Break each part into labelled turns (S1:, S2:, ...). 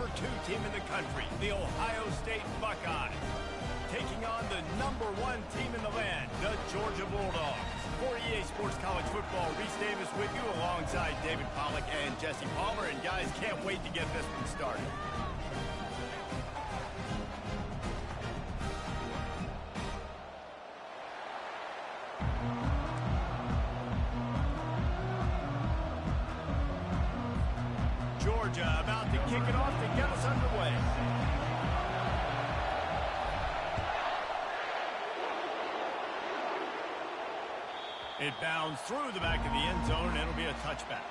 S1: number 2 team in the country, the Ohio State Buckeyes, taking on the number 1 team in the land, the Georgia Bulldogs. For EA Sports College Football, Reese Davis with you alongside David Pollack and Jesse Palmer. And guys, can't wait to get this one started. Georgia about to kick it off to get us underway. It bounds through the back of the end zone, and it'll be a touchback.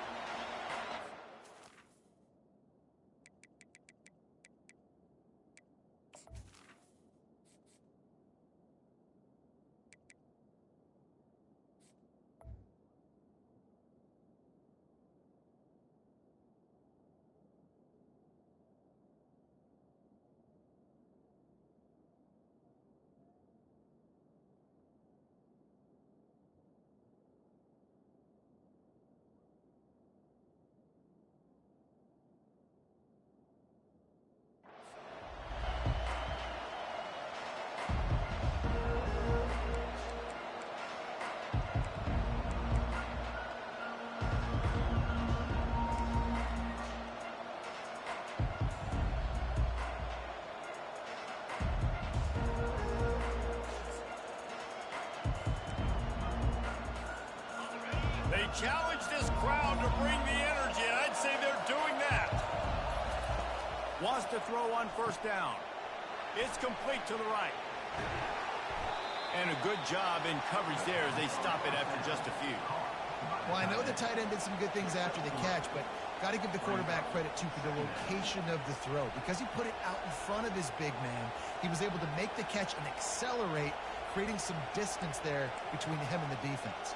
S1: Challenge this crowd to bring the energy, and I'd say they're doing that. Wants to throw on first down. It's complete to the right. And a good job in coverage there as they stop it after just a few.
S2: Well, I know the tight end did some good things after the catch, but got to give the quarterback credit, too, for the location of the throw. Because he put it out in front of his big man, he was able to make the catch and accelerate, creating some distance there between him and the defense.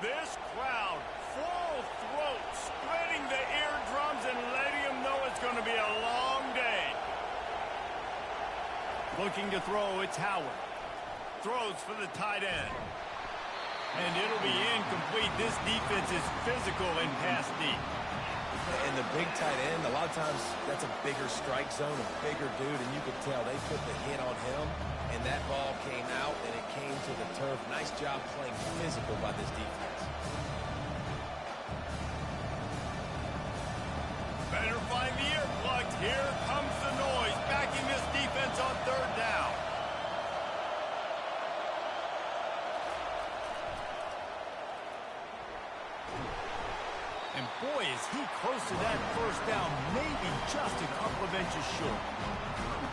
S1: This crowd, full throat, spreading the eardrums and letting them know it's going to be a long day. Looking to throw, it's Howard. Throws for the tight end. And it'll be incomplete. This defense is physical and pass deep.
S3: And the big tight end, a lot of times that's a bigger strike zone, a bigger dude, and you could tell they put the hit on him. And that ball came out, and it came to the turf. Nice job playing physical by this defense.
S1: Better find the earplugs. Here comes the noise, backing this defense on third down. And boy, is he close to that first down, maybe just a couple of inches short.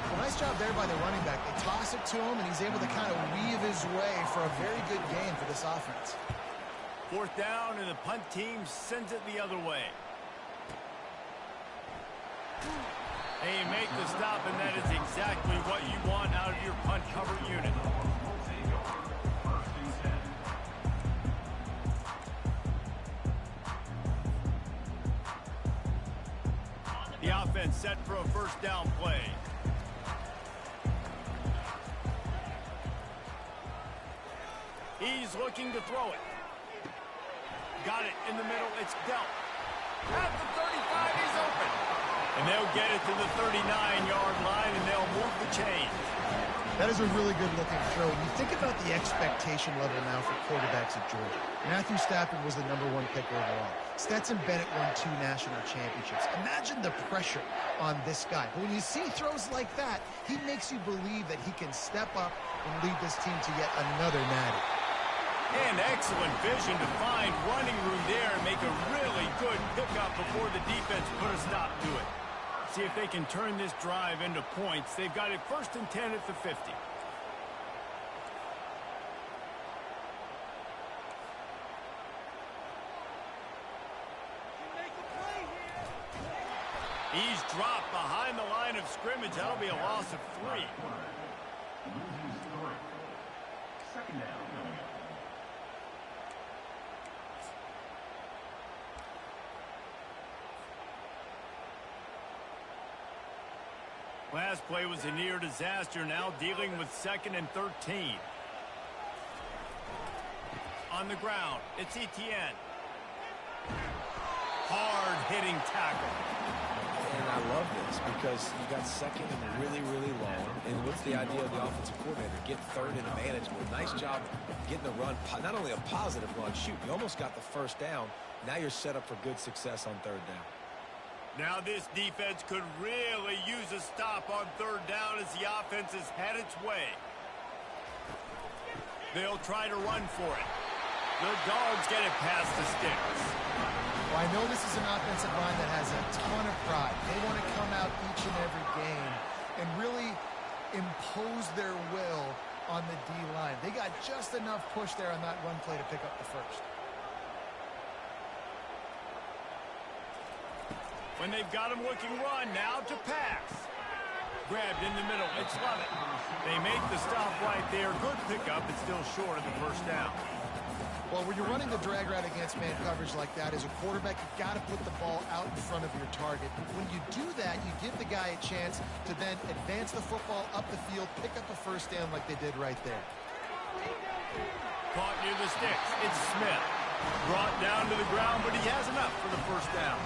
S2: Well, nice job there by the running back. They toss it to him, and he's able to kind of weave his way for a very good gain for this offense.
S1: Fourth down, and the punt team sends it the other way. They make the stop, and that is exactly what you want out of your punt cover unit. The offense set for a first down play. He's looking to throw it. Got it in the middle. It's dealt. At the 35, he's open. And they'll get it to the 39-yard line, and they'll move the chain.
S2: That is a really good-looking throw. When you think about the expectation level now for quarterbacks at Georgia, Matthew Stafford was the #1 pick overall. Stetson Bennett won 2 national championships. Imagine the pressure on this guy. But when you see throws like that, he makes you believe that he can step up and lead this team to yet another natty.
S1: And excellent vision to find running room there and make a really good pickup before the defense put a stop to it. See if they can turn this drive into points. They've got it 1st and 10 at the 50. He's dropped behind the line of scrimmage. That'll be a loss of 3.
S4: Second down.
S1: Last play was a near disaster, now dealing with 2nd and 13. On the ground, it's Kttn. Hard-hitting tackle.
S3: And I love this because you got second and really, really long. And what's the idea of the offensive coordinator? Get third in management. Nice job getting the run, not only a positive run, shoot, you almost got the first down. Now you're set up for good success on third down.
S1: Now this defense could really use a stop on third down as the offense has had its way. They'll try to run for it. The Dogs get it past the sticks.
S2: Well, I know this is an offensive line that has a ton of pride. They want to come out each and every game and really impose their will on the D-line. They got just enough push there on that run play to pick up the first.
S1: When they've got him looking run, now to pass. Grabbed in the middle, it's Lovett. They make the stop right there. Good pickup, but still short of the first down.
S2: Well, when you're running the drag route against man coverage like that, as a quarterback, you've got to put the ball out in front of your target. When you do that, you give the guy a chance to then advance the football up the field, pick up a first down like they did right there.
S1: Caught near the sticks, it's Smith. Brought down to the ground, but he has enough for the first down.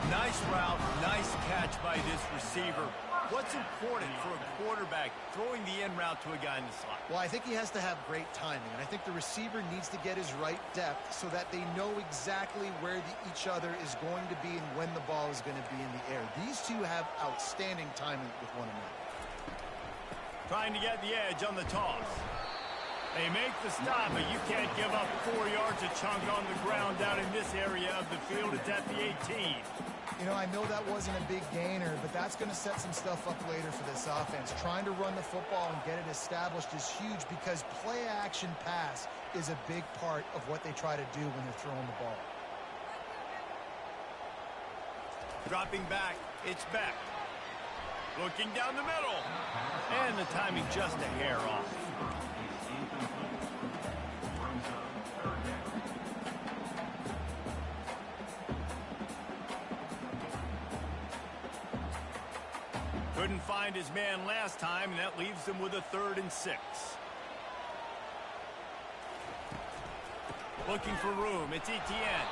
S1: Nice route, nice catch by this receiver. What's important for a quarterback throwing the in route to a guy in the slot?
S2: Well, I think he has to have great timing, and I think the receiver needs to get his right depth so that they know exactly where each other is going to be and when the ball is going to be in the air. These two have outstanding timing with one another.
S1: Trying to get the edge on the toss. They make the stop, but you can't give up 4 yards a chunk on the ground down in this area of the field. It's at the 18.
S2: You know, I know that wasn't a big gainer, but that's going to set some stuff up later for this offense. Trying to run the football and get it established is huge because play-action pass is a big part of what they try to do when they're throwing the ball.
S1: Dropping back, it's Beck. Looking down the middle. And the timing just a hair off. Couldn't find his man last time, and that leaves them with a 3rd and 6. Looking for room, it's Kttn.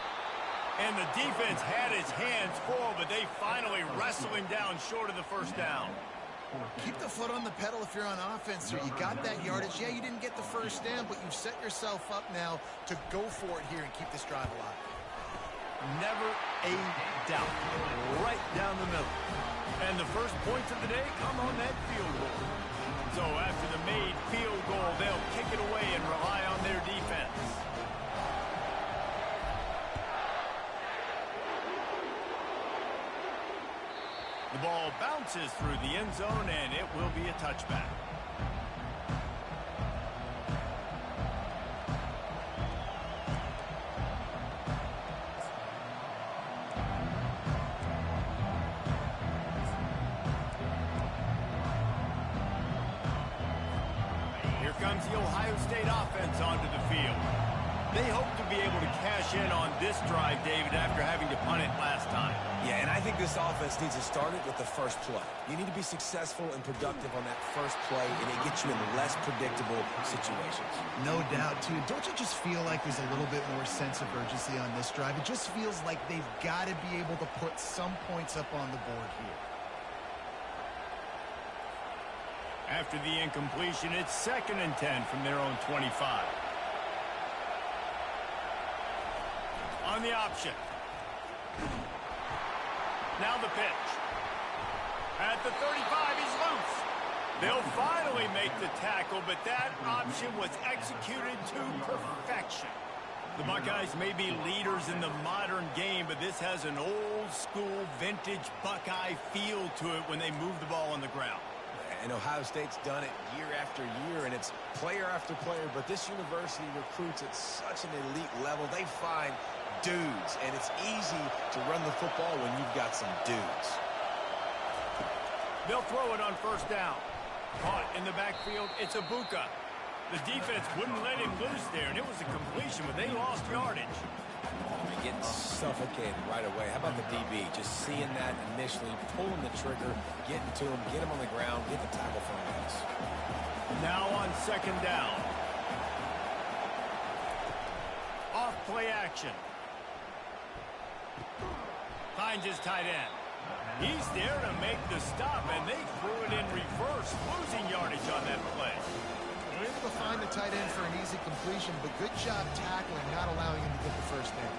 S1: And the defense had his hands full, but they finally wrestle him down short of the first down.
S2: Keep the foot on the pedal if you're on offense, sir. You got that yardage. Yeah, you didn't get the first down, but you've set yourself up now to go for it here and keep this drive alive.
S1: Never a doubt. Right down the middle. And the first points of the day come on that field goal. So after the made field goal, they'll kick it away and rely on their defense. The ball bounces through the end zone, and it will be a touchback. Here comes the Ohio State offense onto the field. They hope to be able to cash in on this drive, David, after having to punt it last time.
S3: Yeah, and I think this offense needs to start it with the first play. You need to be successful and productive on that first play, and it gets you in less predictable situations.
S2: No doubt, too. Don't you just feel like there's a little bit more sense of urgency on this drive? It just feels like they've got to be able to put some points up on the board here.
S1: After the incompletion, it's 2nd and 10 from their own 25. On the option. Now the pitch. At the 35, he's loose. They'll finally make the tackle, but that option was executed to perfection. The Buckeyes may be leaders in the modern game, but this has an old-school, vintage Buckeye feel to it when they move the ball on the ground.
S3: And Ohio State's done it year after year, and it's player after player, but this university recruits at such an elite level. They find dudes, and it's easy to run the football when you've got some dudes.
S1: They'll throw it on first down. Caught in the backfield, it's Ibuka. The defense wouldn't let him loose there, and it was a completion, but they lost yardage.
S3: They're getting suffocated right away. How about the DB? Just seeing that initially, pulling the trigger, getting to him, get him on the ground, get the tackle from the pass.
S1: Now on 2nd down. Off play action. Finds his tight end. He's there to make the stop, and they threw it in reverse, losing yardage on that play.
S2: They're able to find the tight end for an easy completion, but good job tackling, not allowing him to get the first down.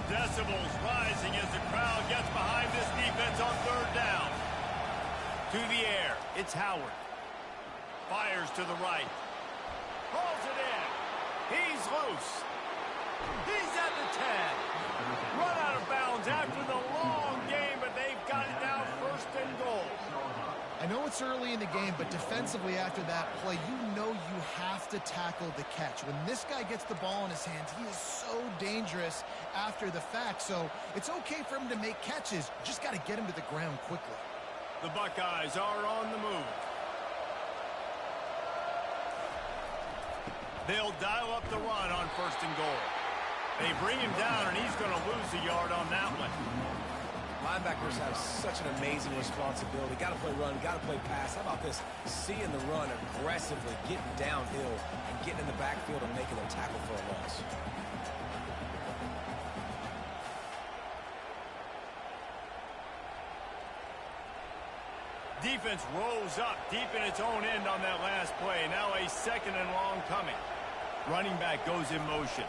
S1: Decibels rising as the crowd gets behind this defense on third down. To the air, it's Howard. Fires to the right. Pulls it in. He's loose. He's at the 10. Run out of bounds after the long game, but they've got it down first and goal.
S2: I know it's early in the game, but defensively after that play, you know you have to tackle the catch. When this guy gets the ball in his hands, he is so dangerous after the fact. So it's okay for him to make catches. Just got to get him to the ground quickly.
S1: The Buckeyes are on the move. They'll dial up the run on first and goal. They bring him down, and he's going to lose a yard on that one.
S3: Linebackers have such an amazing responsibility. Got to play run, got to play pass. How about this? Seeing the run aggressively, getting downhill, and getting in the backfield and making a tackle for a loss.
S1: Defense rolls up deep in its own end on that last play. Now a second and long coming. Running back goes in motion.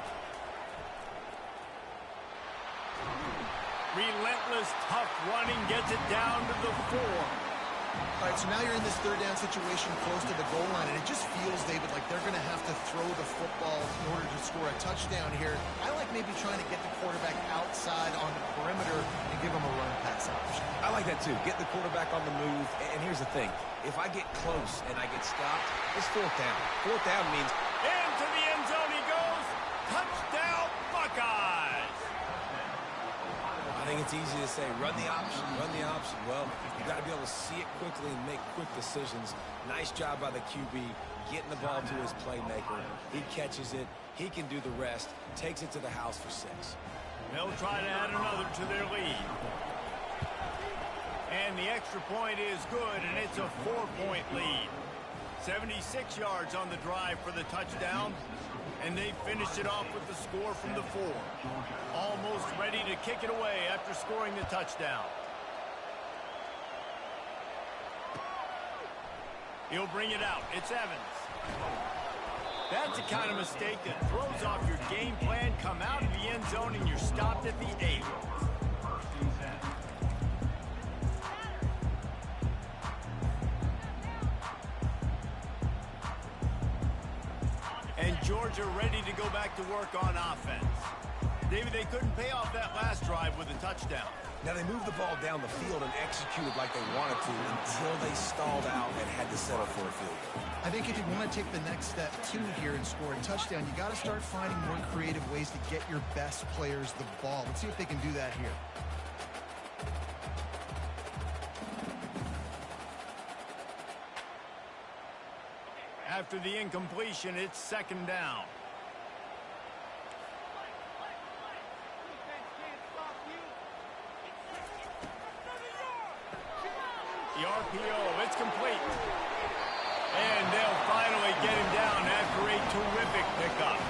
S1: Relentless, tough running gets it down to the 4.
S2: All right, so now you're in this third down situation close to the goal line, and it just feels, David, like they're going to have to throw the football in order to score a touchdown here. I like maybe trying to get the quarterback outside on the perimeter and give him a run-pass option.
S3: I like that, too. Get the quarterback on the move. And here's the thing. If I get close and I get stopped, it's fourth down. Fourth down means...
S1: Into the end zone he goes. Touchdown, Buckeyes.
S3: I think it's easy to say, run the option, run the option. Well, you got to be able to see it quickly and make quick decisions. Nice job by the QB, getting the ball to his playmaker. He catches it. He can do the rest. Takes it to the house for 6.
S1: They'll try to add another to their lead. And the extra point is good, and it's a 4-point lead. 76 yards on the drive for the touchdown. And they finished it off with the score from the 4. Almost ready to kick it away after scoring the touchdown. He'll bring it out. It's Evans. That's the kind of mistake that throws off your game plan. Come out of the end zone and you're stopped at the 8. And Georgia ready to go back to work on offense. David, they couldn't pay off that last drive with a touchdown.
S3: Now, they moved the ball down the field and executed like they wanted to until they stalled out and had to settle for a field goal.
S2: I think if you want to take the next step, too, here and score a touchdown, you got to start finding more creative ways to get your best players the ball. Let's see if they can do that here.
S1: After the incompletion, it's second down. The RPO, it's complete. And they'll finally get him down after a terrific pickup.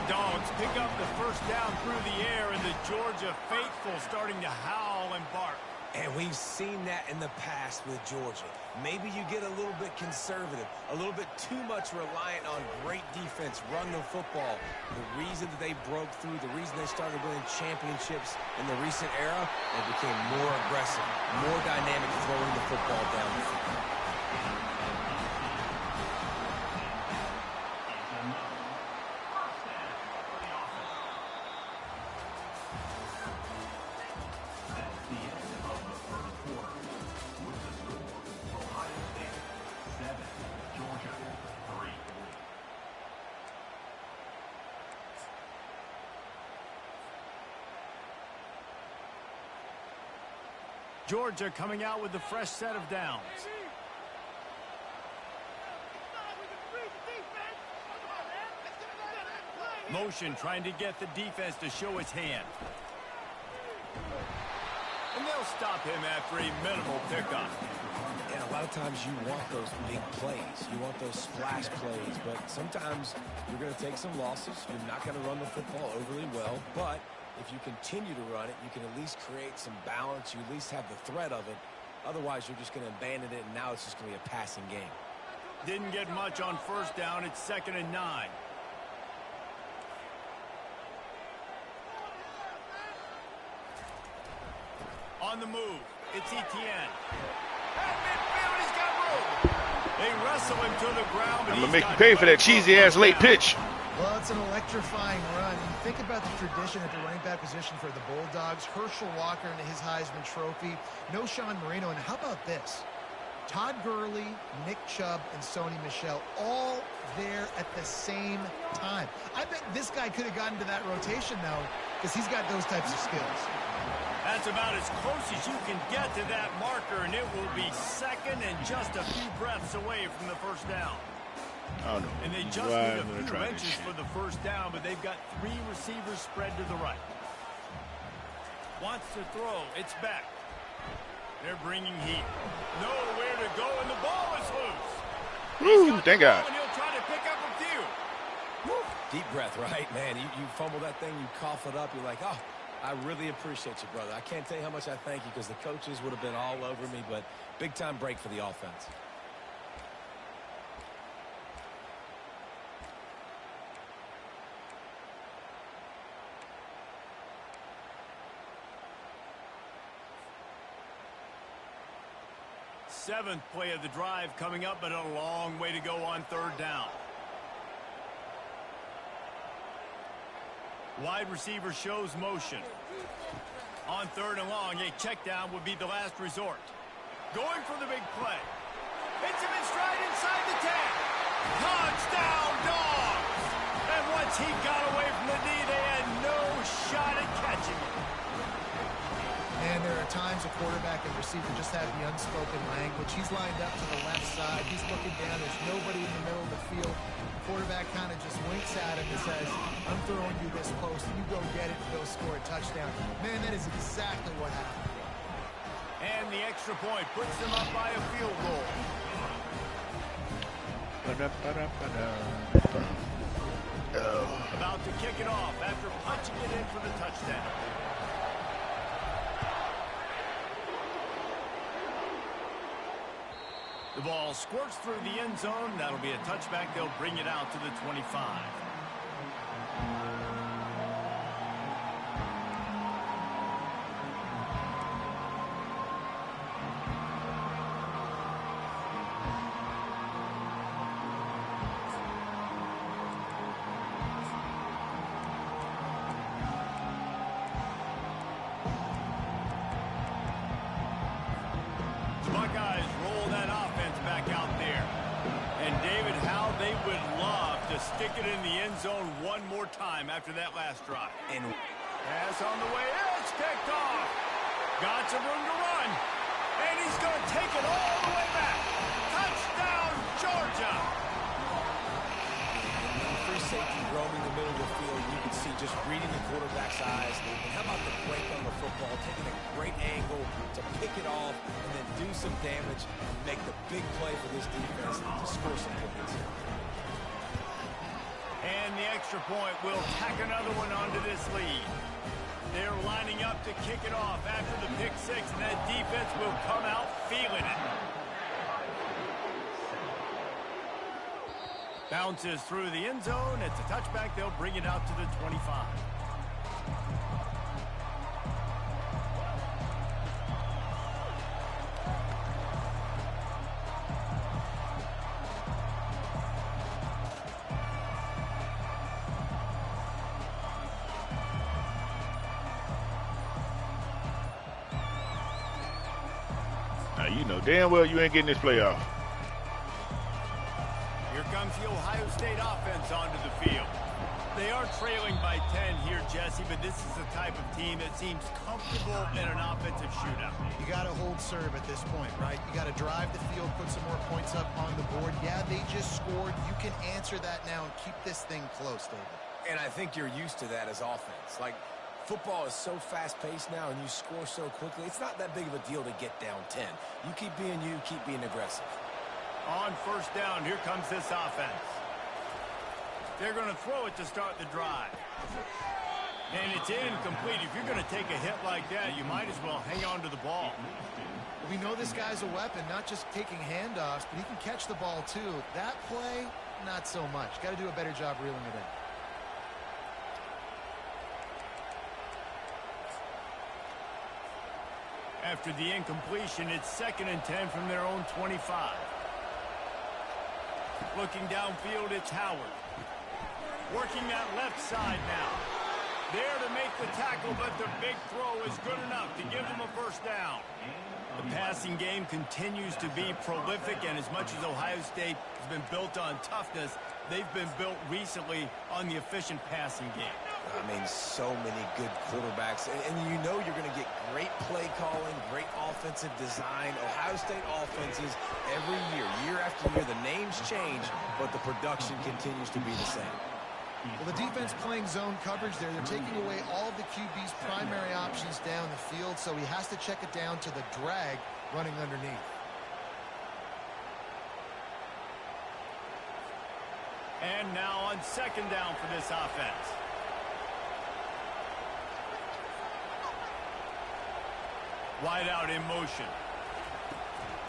S1: Dogs pick up the first down through the air, and the Georgia faithful starting to howl and bark.
S3: And we've seen that in the past with Georgia. Maybe you get a little bit conservative, a little bit too much reliant on great defense, run the football. The reason that they broke through, the reason they started winning championships in the recent era, they became more aggressive, more dynamic throwing the football down the field.
S1: Georgia coming out with a fresh set of downs. Motion trying to get the defense to show its hand. And they'll they'll stop him after a minimal pickup.
S3: And a lot of times you want those big plays. You want those splash plays. But sometimes you're going to take some losses. You're not going to run the football overly well. But if you continue to run it, you can at least create some balance. You at least have the threat of it. Otherwise, you're just going to abandon it, and now it's just going to be a passing game.
S1: Didn't get much on first down. It's 2nd and 9. On the move, it's Kttn. At midfield, he's got room. They wrestle him to the ground.
S5: I'm going to make you pay for that cheesy-ass late pitch.
S2: Well, it's an electrifying run. You think about the tradition at the running back position for the Bulldogs. Herschel Walker into his Heisman Trophy. No Sean Marino. And how about this? Todd Gurley, Nick Chubb, and Sony Michel all there at the same time. I bet this guy could have gotten to that rotation now because he's got those types of skills.
S1: That's about as close as you can get to that marker, and it will be 2nd and just a few breaths away from the first down.
S5: Oh, no.
S1: And they just need a few inches for the first down, but they've got 3 receivers spread to the right. Wants to throw. It's back. They're bringing heat. Nowhere to go, and the ball is loose.
S5: Woo, thank God.
S1: And he'll try to pick up a few.
S3: Woo. Deep breath, right? Man, you fumble that thing, you cough it up, you're like, oh, I really appreciate you, brother. I can't tell you how much I thank you because the coaches would have been all over me, but big-time break for the offense.
S1: Seventh play of the drive coming up, but a long way to go on 3rd down. Wide receiver shows motion. On 3rd and long, a check down would be the last resort. Going for the big play. Hits him in stride inside the 10. Touchdown, Dogs! And once he got away from the knee, they had no shot at catching him.
S2: And there are times a quarterback and receiver just have the unspoken language. He's lined up to the left side. He's looking down. There's nobody in the middle of the field. Quarterback kind of just winks at him and says, I'm throwing you this close. You go get it and go score a touchdown. Man, that is exactly what happened.
S1: And the extra point puts them up by a field goal. About to kick it off after punching it in for the touchdown. The ball squirts through the end zone. That'll be a touchback. They'll bring it out to the 25. Buckeyes roll that offense back out there. And David, how they would love to stick it in the end zone one more time after that last drive.
S3: And
S1: pass on the way. It's picked off. Got some room to run. And he's going to take it all the way back. Touchdown, Georgia.
S3: free safety roaming the middle of the field. You can see just reading the quarterback's eyes. And how about the break on the football, taking a great angle to pick it off and then do some damage and make the big play for this defense to score some points.
S1: And the extra point will tack another one onto this lead. They're lining up to kick it off after the pick six, and that defense will come out feeling it. Bounces through the end zone. It's a touchback. They'll bring it out to the 25.
S5: Now, you know damn well you ain't getting this playoff.
S1: Here comes the Ohio State offense onto the field. They are trailing by 10 here, Jesse, but this is the type of team that seems comfortable in an offensive shootout.
S2: You got to hold serve at this point, right? You got to drive the field, put some more points up on the board. Yeah, they just scored. You can answer that now and keep this thing close, David.
S3: And I think you're used to that as offense. Like, Football is so fast-paced now, and you score so quickly, it's not that big of a deal to get down 10. You keep being you, keep being aggressive.
S1: On first down, here comes this offense. They're going to throw it to start the drive. And it's incomplete. If you're going to take a hit like that, you might as well hang on to the ball.
S2: We know this guy's a weapon, not just taking handoffs, but he can catch the ball too. That play, not so much. Got to do a better job reeling it in.
S1: After the incompletion, it's 2nd and 10 from their own 25. Looking downfield, it's Howard. Working that left side now. There to make the tackle, but the big throw is good enough to give them a first down. The passing game continues to be prolific, and as much as Ohio State has been built on toughness, they've been built recently on the efficient passing game.
S3: I mean, so many good quarterbacks, and you know you're going to get great play calling, great offensive design. Ohio State offenses every year after year, the names change, but the production continues to be the same.
S2: Well, the defense playing zone coverage there. They're taking away all of the QB's primary options down the field, so he has to check it down to the drag running underneath.
S1: And now on 2nd down for this offense. Wide out in motion.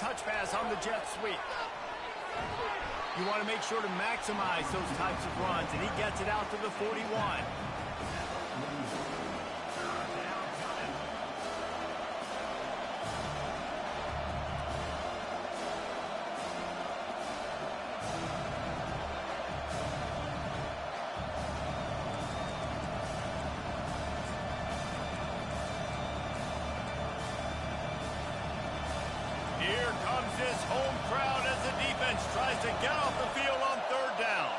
S1: Touch pass on the jet sweep. You want to make sure to maximize those types of runs, and he gets it out to the 41. Here comes this home crowd as the defense tries to get off the field on 3rd down.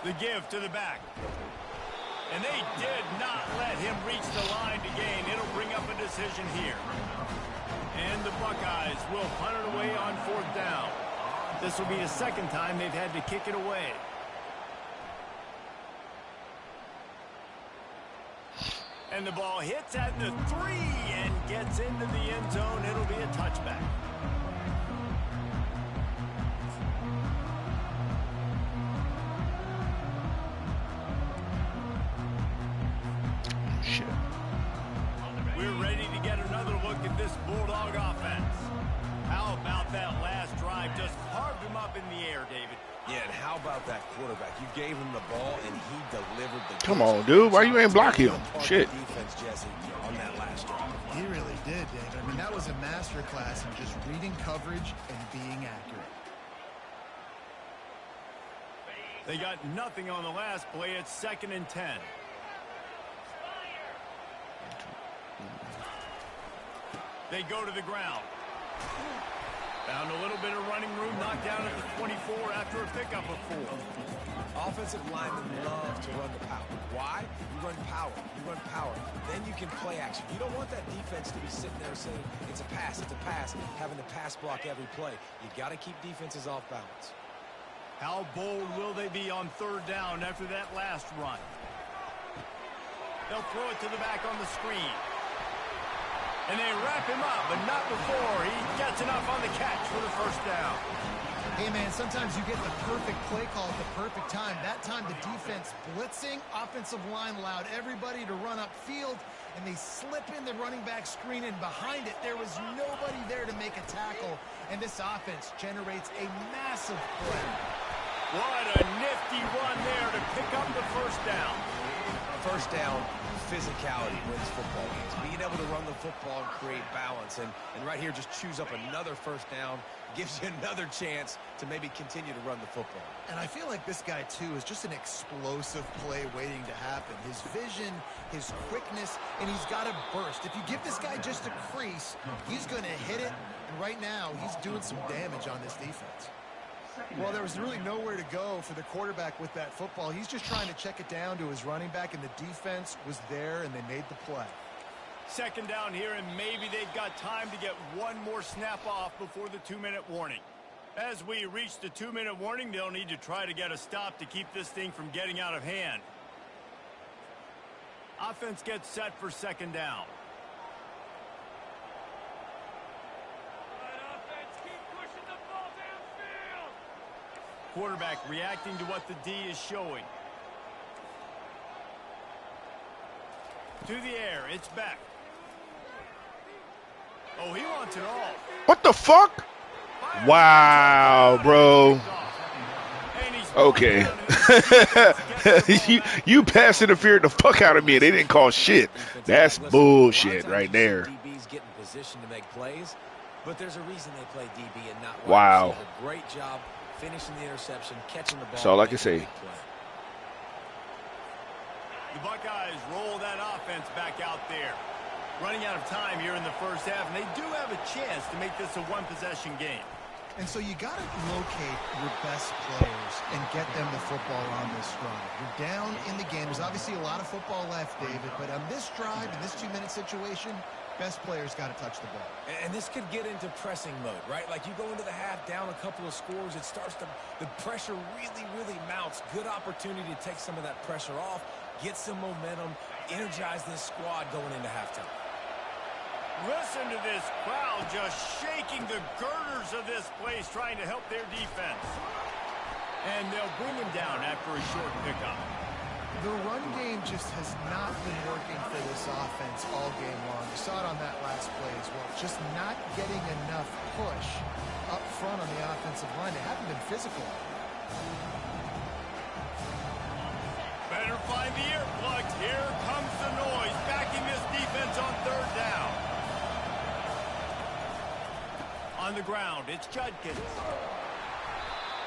S1: The give to the back. And they did not let him reach the line to gain. It'll bring up a decision here. And the Buckeyes will punt it away on 4th down. This will be the 2nd time they've had to kick it away. And the ball hits at the 3 and gets into the end zone. It'll be a touchback.
S5: Shit.
S1: We're ready to get another look at this Bulldog offense. How about that last drive? Just carved him up in the air, David.
S3: Yeah, and how about that quarterback? You gave him the ball, and he delivered the
S5: Come on, dude. Why you ain't block him? Shit.
S3: Defense, Jesse, on that last drive.
S2: He really did, David. I mean, that was a master class in just reading coverage and being accurate.
S1: They got nothing on the last play. It's 2nd and 10. They go to the ground. Found a little bit of running room, knocked down at the 24 after a pickup of 4.
S3: Offensive linemen love to run the power. Why? You run power. You run power. Then you can play action. You don't want that defense to be sitting there saying, it's a pass, having to pass block every play. You got to keep defenses off balance.
S1: How bold will they be on 3rd down after that last run? They'll throw it to the back on the screen. And they wrap him up, but not before he gets enough on the catch for the first down.
S2: Hey, man, sometimes you get the perfect play call at the perfect time. That time the defense blitzing, offensive line allowed everybody to run upfield, and they slip in the running back screen, and behind it there was nobody there to make a tackle, and this offense generates a massive play.
S1: What a nifty run there to pick up the first down.
S3: First down, physicality wins football games. Being able to run the football and create balance. And right here, just choose up another first down. Gives you another chance to maybe continue to run the football.
S2: And I feel like this guy, too, is just an explosive play waiting to happen. His vision, his quickness, and he's got a burst. If you give this guy just a crease, he's going to hit it. And right now, he's doing some damage on this defense. Well, there was really nowhere to go for the quarterback with that football. He's just trying to check it down to his running back, and the defense was there, and they made the play.
S1: 2nd down here, and maybe they've got time to get one more snap off before the 2-minute warning. As we reach the 2-minute warning, they'll need to try to get a stop to keep this thing from getting out of hand. Offense gets set for second down. Quarterback reacting to what the D is showing. To the air, it's back. Oh, he wants it all.
S5: What the fuck? Wow, bro. Okay. you pass interfered the fuck out of me. They didn't call shit. That's bullshit right there.
S3: DBs get in position to make plays, but there's a reason they play DB and not wide
S5: wow.
S3: receiver. Great job finishing the interception, catching the ball.
S5: That's all I can say.
S1: The Buckeyes roll that offense back out there. Running out of time here in the first half, and they do have a chance to make this a one-possession game.
S2: And so you got to locate your best players and get them the football on this drive. You're down in the game. There's obviously a lot of football left, David, but on this drive, in this 2-minute situation, best players got to touch the ball.
S3: And this could get into pressing mode, right? Like you go into the half down a couple of scores, it starts to, the pressure really mounts. Good opportunity to take some of that pressure off, get some momentum, energize this squad going into halftime.
S1: Listen to this crowd just shaking the girders of this place, trying to help their defense. And they'll bring him down after a short pickup.
S2: The run game just has not been working for this offense all game long. You saw it on that last play as well. Just not getting enough push up front on the offensive line. They haven't been physical.
S1: Better find the earplugs. Here comes the noise, backing this defense on third down. On the ground, it's Judkins.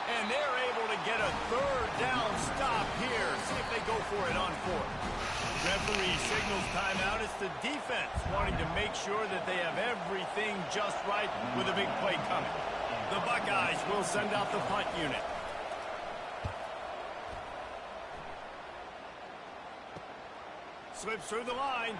S1: And they're able to get a third down stop here. See if they go for it on fourth. Referee signals timeout. It's the defense wanting to make sure that they have everything just right with a big play coming. The Buckeyes will send out the punt unit. Slips through the line.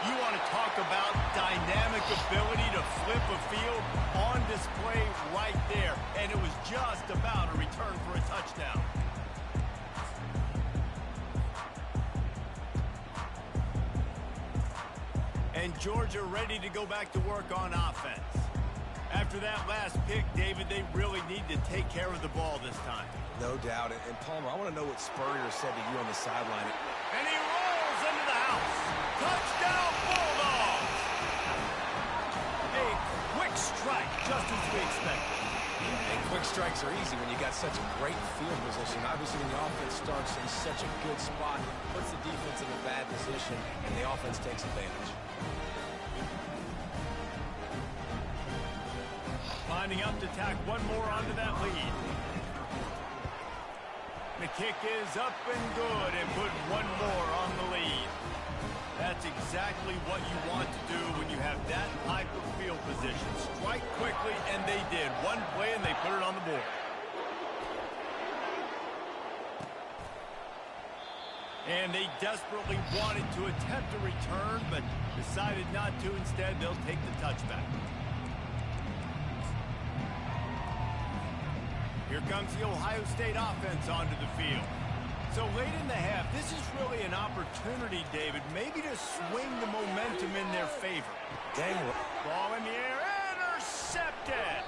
S1: You want to talk about dynamic ability to flip a field on display right there. And it was just about a return for a touchdown. And Georgia ready to go back to work on offense. After that last pick, David, they really need to take care of the ball this time.
S3: No doubt. And Palmer, I want to know what Spurrier said to you on the sideline.
S1: And he rolls into the house. Touchdown, Bulldogs! A quick strike, just as we expected.
S3: And quick strikes are easy when you got such a great field position. Obviously, when the offense starts in such a good spot, puts the defense in a bad position, and the offense takes advantage.
S1: Lining up to tack one more onto that lead. The kick is up and good and put one more on the lead. That's exactly what you want to do when you have that type of field position. Strike quickly, and they did. One play, and they put it on the board. And they desperately wanted to attempt a return, but decided not to. Instead, they'll take the touchback. Here comes the Ohio State offense onto the field. So late in the half, this is really an opportunity, David, maybe to swing the momentum in their favor.
S3: Dang.
S1: Ball in the air, intercepted.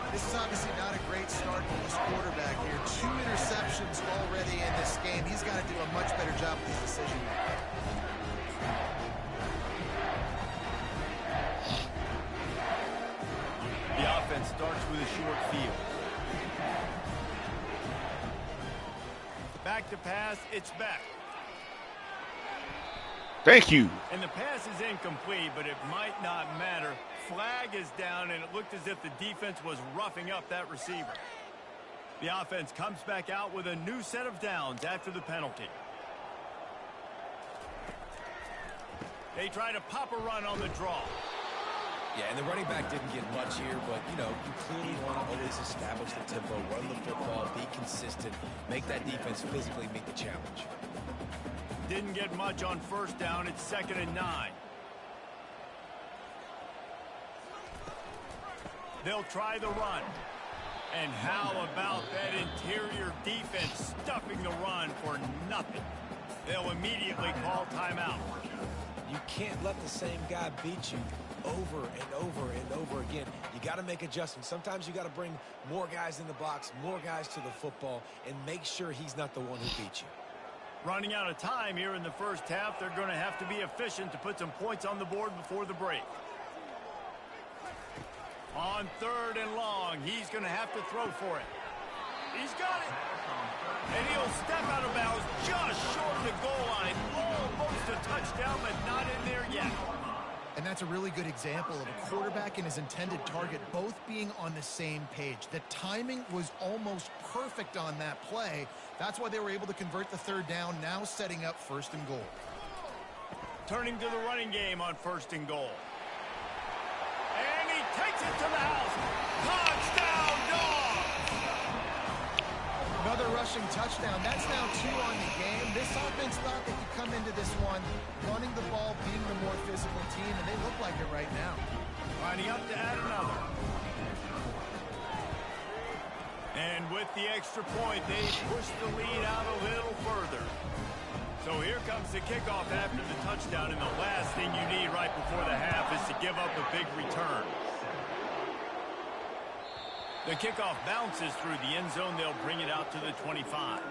S2: This is obviously not a great start for this quarterback here. 2 interceptions already in this game. He's got to do a much better job with his decision making.
S1: The offense starts with a short field. Back to pass, it's back.
S5: Thank you.
S1: And the pass is incomplete, but it might not matter. Flag is down, and it looked as if the defense was roughing up that receiver. The offense comes back out with a new set of downs after the penalty. They try to pop a run on the draw.
S3: Yeah, and the running back didn't get much here, but, you know, you clearly want to always establish the tempo, run the football, be consistent, make that defense physically meet the challenge.
S1: didn't get much on first down. It's 2nd and 9. They'll try the run. And how about that interior defense stuffing the run for nothing? They'll immediately call timeout.
S3: You can't let the same guy beat you over and over and over again. You got to make adjustments. Sometimes you got to bring more guys in the box, more guys to the football, and make sure he's not the one who beats you.
S1: Running out of time here in the first half, they're going to have to be efficient to put some points on the board before the break. On 3rd and long, he's going to have to throw for it. He's got it. And he'll step out of bounds just short of the goal line. Almost a touchdown, but not in there yet.
S2: And that's a really good example of a quarterback and his intended target both being on the same page. The timing was almost perfect on that play. That's why they were able to convert the 3rd down, now setting up 1st and goal.
S1: Turning to the running game on 1st and goal. And he takes it to the house. Touchdown, Dogs!
S2: Another rushing touchdown. That's now 2 on the game. This offense thought they could come into this one running the ball, being the more physical team, and they look like it right now.
S1: Lining up to add another. And with the extra point, they push the lead out a little further. So here comes the kickoff after the touchdown, and the last thing you need right before the half is to give up a big return. The kickoff bounces through the end zone. They'll bring it out to the 25.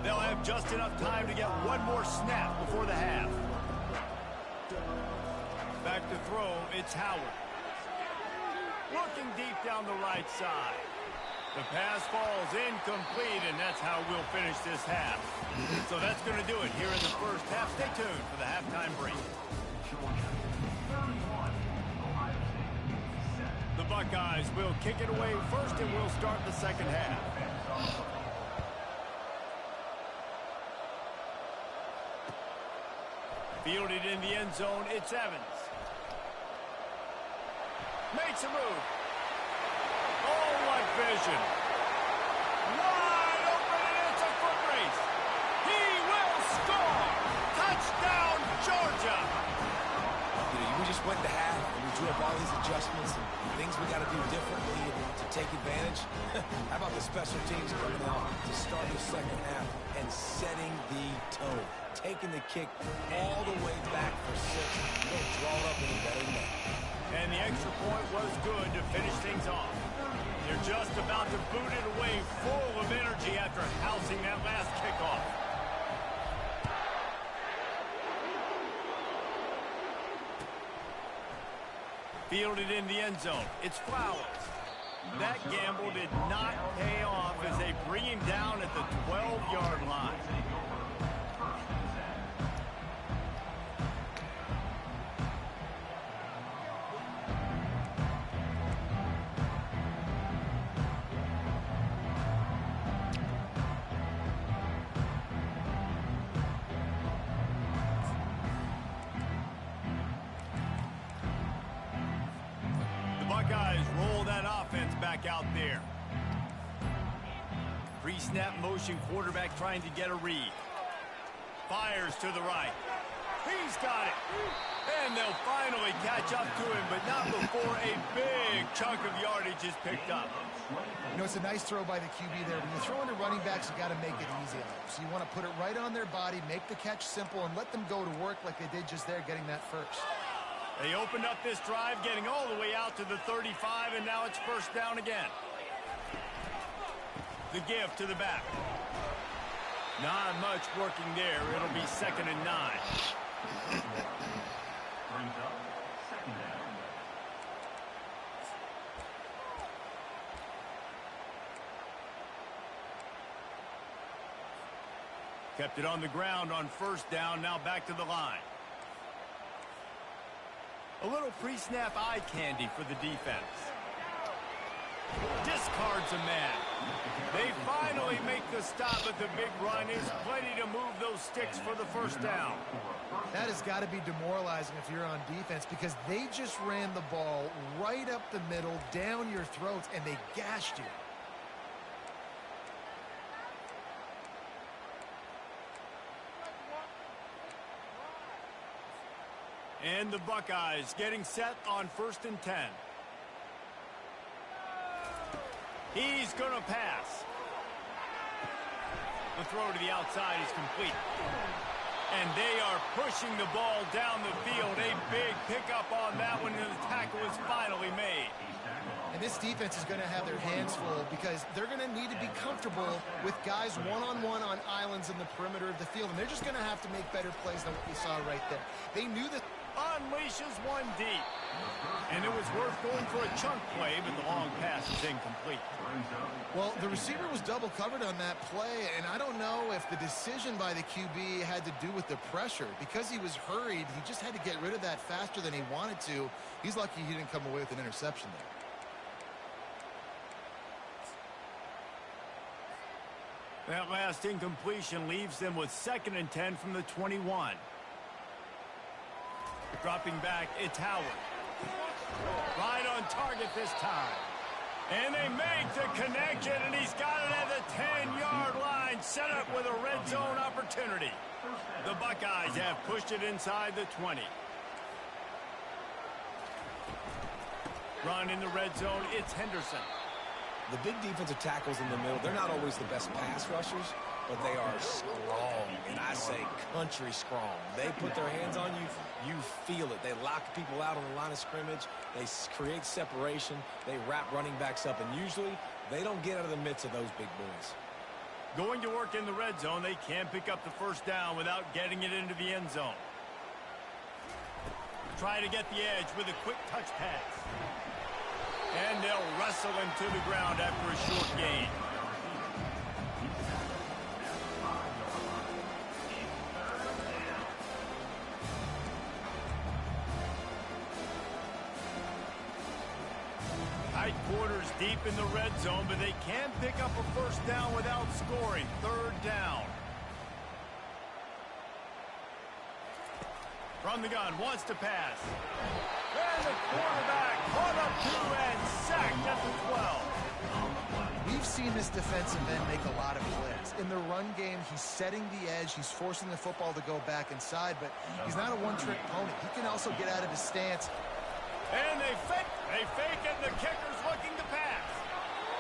S1: They'll have just enough time to get one more snap before the half. Back to throw, it's Howard. Looking deep down the right side. The pass falls incomplete, and that's how we'll finish this half. So that's going to do it here in the first half. Stay tuned for the halftime break. The Buckeyes will kick it away first, and we'll start the second half. Fielded in the end zone, it's Evans. Makes a move. Oh, what vision. Wide open, and it's a foot race. He will score. Touchdown, Georgia.
S3: We just went to half, and we drew up all these adjustments and things we got to do differently to take advantage. How about the special teams coming out to start the second half and setting the tone, taking the kick all the way back for 6. You don't draw it up any better than that.
S1: And the extra point was good to finish things off. They're just about to boot it away full of energy after housing that last kickoff. Fielded in the end zone. It's Flowers. That gamble did not pay off as they bring him down at the 12-yard line. Buckeyes roll that offense back out there. Pre-snap motion quarterback trying to get a read. Fires to the right. He's got it. And they'll finally catch up to him, but not before a big chunk of yardage is picked up.
S2: You know, it's a nice throw by the QB there. When you're throwing to running backs, you got to make it easy on them. So you want to put it right on their body, make the catch simple, and let them go to work like they did just there, getting that first.
S1: They opened up this drive, getting all the way out to the 35, and now it's first down again. The give to the back. Not much working there. It'll be 2nd and 9.
S4: Brings up 2nd down.
S1: Kept it on the ground on first down, now back to the line. A little pre-snap eye candy for the defense. Discards defensive man. They finally make the stop, but the big run is plenty to move those sticks for the first down.
S2: That has got to be demoralizing if you're on defense because they just ran the ball right up the middle, down your throats, and they gashed you.
S1: And the Buckeyes getting set on 1st and 10. He's going to pass. The throw to the outside is complete. And they are pushing the ball down the field. A big pickup on that one, and the tackle is finally made.
S2: And this defense is going to have their hands full because they're going to need to be comfortable with guys one-on-one on islands in the perimeter of the field. And they're just going to have to make better plays than what we saw right there. They knew that.
S1: Unleashes one deep. And it was worth going for a chunk play, but the long pass is incomplete.
S2: Well, the receiver was double covered on that play, and I don't know if the decision by the QB had to do with the pressure. Because he was hurried, he just had to get rid of that faster than he wanted to. He's lucky he didn't come away with an interception there.
S1: That last incompletion leaves them with 2nd and 10 from the 21. Dropping back, it's Howard. Right on target this time. And they make the connection, and he's got it at the 10-yard line, set up with a red zone opportunity. The Buckeyes have pushed it inside the 20. Run in the red zone, it's Henderson.
S3: The big defensive tackles in the middle, they're not always the best pass rushers, but they are strong, and I say country strong. They put their hands on you, you feel it. They lock people out on the line of scrimmage. They create separation. They wrap running backs up, and usually they don't get out of the midst of those big boys.
S1: Going to work in the red zone, they can pick up the first down without getting it into the end zone. Try to get the edge with a quick touch pass. And they'll wrestle him to the ground after a short gain. Tight quarters deep in the red zone, but they can pick up a first down without scoring. 3rd down. From the gun, wants to pass. And the quarterback caught up to and sacked at the 12.
S2: We've seen this defensive end make a lot of plays. In the run game, he's setting the edge. He's forcing the football to go back inside, but he's not a one-trick pony. He can also get out of his stance.
S1: And they fake it. The kicker's looking to pass.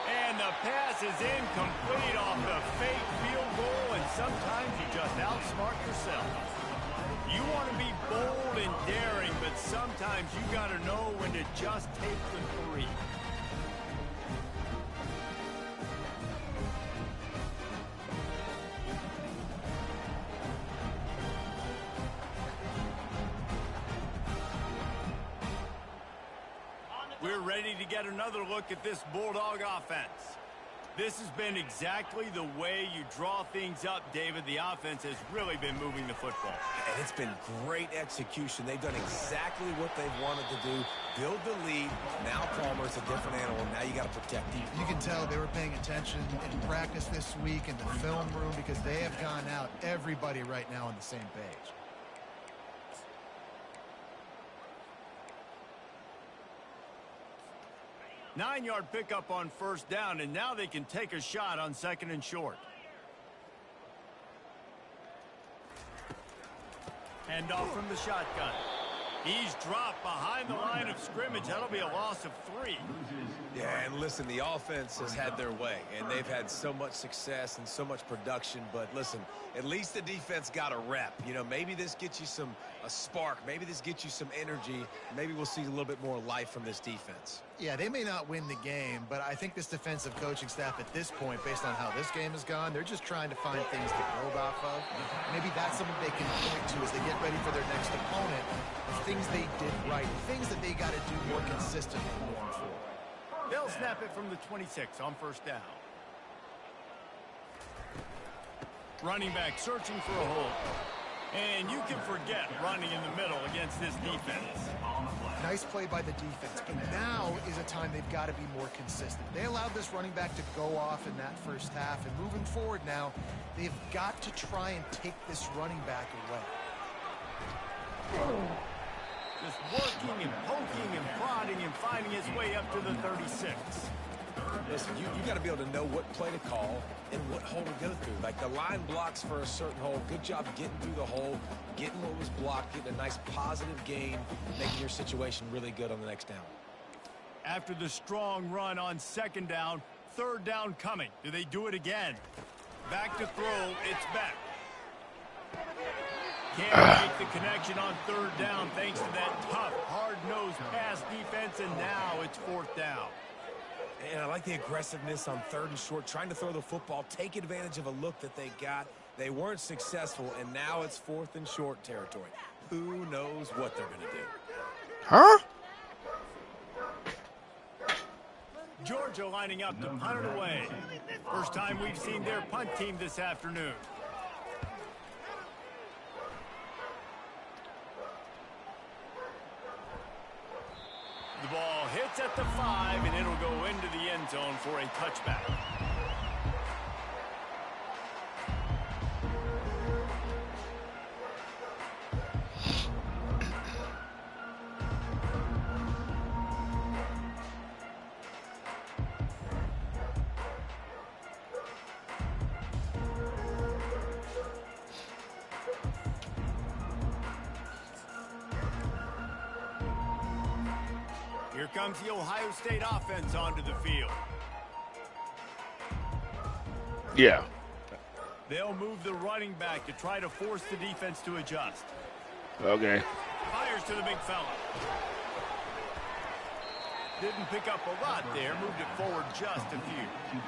S1: And the pass is incomplete off the fake field goal, and sometimes you just outsmart yourself. You want to be bold and daring, but sometimes you got to know when to just take the 3. We're ready to get another look at this Bulldog offense. This has been exactly the way you draw things up, David. The offense has really been moving the football.
S3: And it's been great execution. They've done exactly what they've wanted to do. Build the lead. Now Palmer's a different animal. Now you got to protect him.
S2: You can tell they were paying attention in practice this week in the film room because they have gone out, everybody right now on the same page.
S1: Nine-yard pickup on first down, and now they can take a shot on 2nd and short. Hand off from the shotgun. He's dropped behind the line of scrimmage. That'll be a loss of 3.
S3: Yeah, and listen, the offense has had their way, and they've had so much success and so much production. But listen, at least the defense got a rep. You know, maybe this gets you a spark. Maybe this gets you some energy. Maybe we'll see a little bit more life from this defense.
S2: Yeah, they may not win the game, but I think this defensive coaching staff at this point, based on how this game has gone, they're just trying to find things to build off of. Maybe that's something they can point to as they get ready for their next opponent, of things they did right, things that they got to do more consistently moving forward.
S1: They'll snap it from the 26 on first down. Running back searching for a hole. And you can forget running in the middle against this defense.
S2: Nice play by the defense. But now is a time they've got to be more consistent. They allowed this running back to go off in that first half. And moving forward now, they've got to try and take this running back away.
S1: Just working and poking and prodding and finding his way up to the 36.
S3: Listen, you got to be able to know what play to call and what hole to go through. Like the line blocks for a certain hole. Good job getting through the hole, getting what was blocked, getting a nice positive gain, making your situation really good on the next down.
S1: After the strong run on second down, third down coming. Do they do it again? Back to throw. It's back. Can't make the connection on third down thanks to that tough, hard-nosed pass defense, and now it's fourth down.
S3: And I like the aggressiveness on third and short, trying to throw the football, take advantage of a look that they got. They weren't successful, and now it's fourth and short territory. Who knows what they're going to do?
S5: Huh?
S1: Georgia lining up to punt it away. First time we've seen their punt team this afternoon. The ball hits at the 5, and it'll go into the end zone for a touchback. Here comes the Ohio State offense onto the field.
S5: Yeah.
S1: They'll move the running back to try to force the defense to adjust.
S5: Okay.
S1: Fires to the big fella. Didn't pick up a lot there. Moved it forward just a few.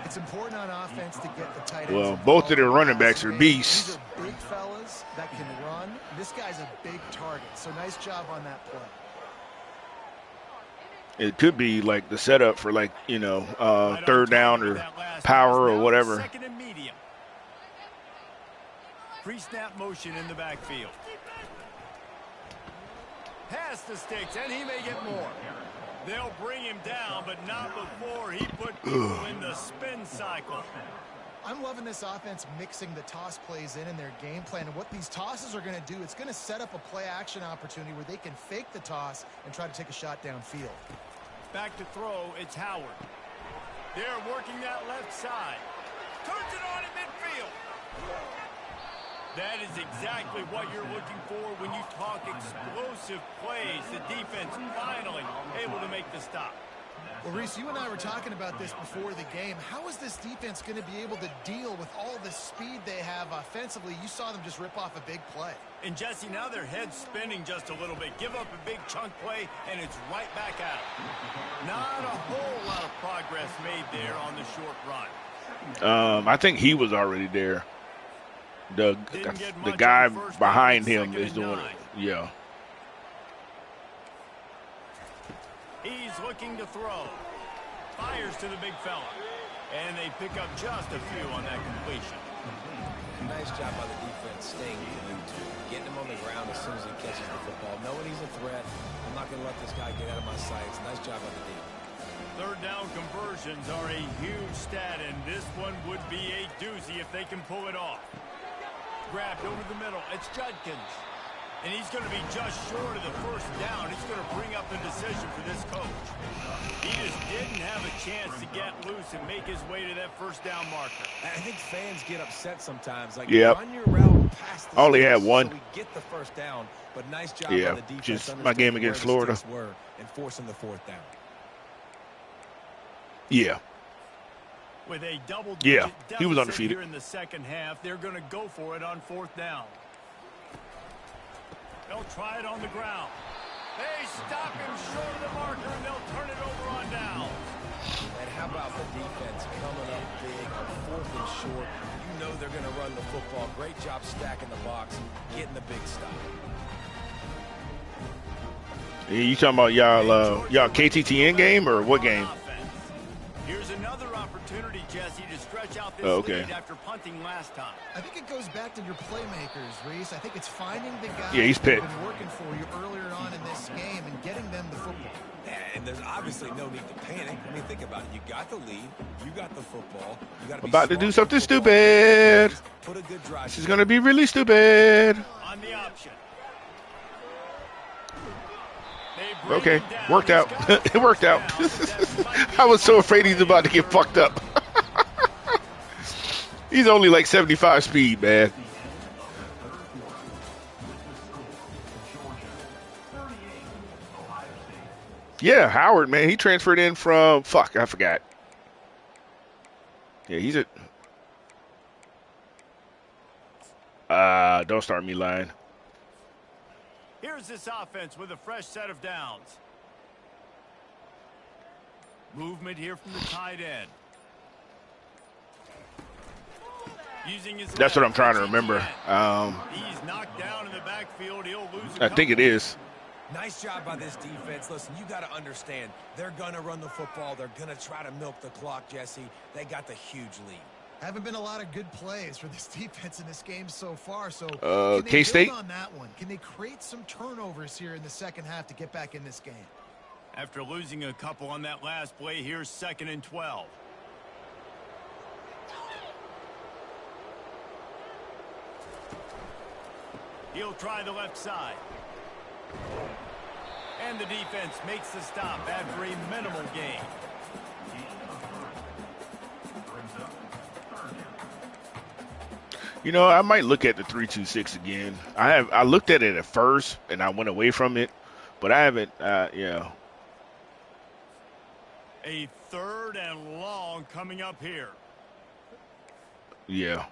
S2: It's important on offense to get the tight ends.
S5: Well, both of their running backs are beasts.
S2: These are big fellas that can run. This guy's a big target, so nice job on that play.
S5: It could be like the setup for, like, you know, third down or power or whatever.
S1: Second and medium. Pre-snap motion in the backfield. Pass the sticks, and he may get more. They'll bring him down, but not before he put people in the spin cycle.
S2: I'm loving this offense mixing the toss plays in their game plan. And what these tosses are going to do, it's going to set up a play-action opportunity where they can fake the toss and try to take a shot downfield.
S1: Back to throw, it's Howard. They're working that left side. Turns it on in midfield. That is exactly what you're looking for when you talk explosive plays. The defense finally able to make the stop.
S2: Well, Reese, you and I were talking about this before the game. How is this defense going to be able to deal with all the speed they have offensively? You saw them just rip off a big play.
S1: And, Jesse, now their head's spinning just a little bit. Give up a big chunk play, and it's right back at them. Not a whole lot of progress made there on the short run.
S5: I think he was already there. The guy behind him is doing it. Yeah.
S1: He's looking to throw. Fires to the big fella. And they pick up just a few on that completion.
S3: Nice job by the defense staying glued to him, getting him on the ground as soon as he catches the football. Knowing he's a threat, I'm not going to let this guy get out of my sights. Nice job by the defense.
S1: Third down conversions are a huge stat, and this one would be a doozy if they can pull it off. Grabbed over the middle. It's Judkins. And he's going to be just short of the first down. He's going to bring up the decision for this coach. He just didn't have a chance to get loose and make his way to that first down marker.
S3: I think fans get upset sometimes. Like,
S5: yep.
S3: Run your route past the
S5: only had one.
S3: So we get the first down, but nice job
S5: yeah,
S3: by the defense.
S5: just my game against Florida.
S3: And forcing the fourth down.
S5: Yeah.
S1: With a double-digit
S5: he was undefeated
S1: here in the second half, they're going to go for it on fourth down. They'll try it on the ground. They stop him short of the marker, and they'll turn it over on down.
S3: And how about the defense coming up big on fourth and short? You know they're going to run the football. Great job stacking the box, getting the big stop.
S5: You talking about y'all Kttn game or what game?
S1: Here's another opportunity, Jesse, to stretch out this lead after punting last time.
S2: I think it goes back to your playmakers, Reese. I think it's finding the guys
S5: he's
S2: that
S5: pit.
S2: have been working for you earlier on in this game and getting them the football.
S3: Yeah, and there's obviously no need to panic. I mean, think about it. You got the lead. You got the football. You got to be
S5: about to do
S3: smart
S5: something
S3: with football.
S5: stupid.
S3: Put a good drive.
S5: This is going to be really stupid.
S1: On the option.
S5: Okay, worked out. It worked out. I was so afraid he's about to get fucked up. He's only like 75 speed, man. Yeah, Howard, man, he transferred in from, I forgot. Yeah, he's don't start me lying.
S1: Here's this offense with a fresh set of downs. Movement here from the tight end. Using his
S5: That's what I'm trying to remember.
S1: He's knocked down in the backfield. He'll lose
S5: I think it is.
S3: Nice job by this defense. Listen, you got to understand, they're going to run the football. They're going to try to milk the clock, Jesse. They got the huge lead.
S2: Haven't been a lot of good plays for this defense in this game so far. So can they
S5: K-State
S2: build on that one? Can they create some turnovers here in the second half to get back in this game?
S1: After losing a couple on that last play, here's 2nd and 12. He'll try the left side. And the defense makes the stop after a minimal gain.
S5: You know, I might look at the 3-2-6 again. I looked at it at first and I went away from it, but I haven't. Yeah.
S1: A 3rd and long coming up here.
S5: Yeah.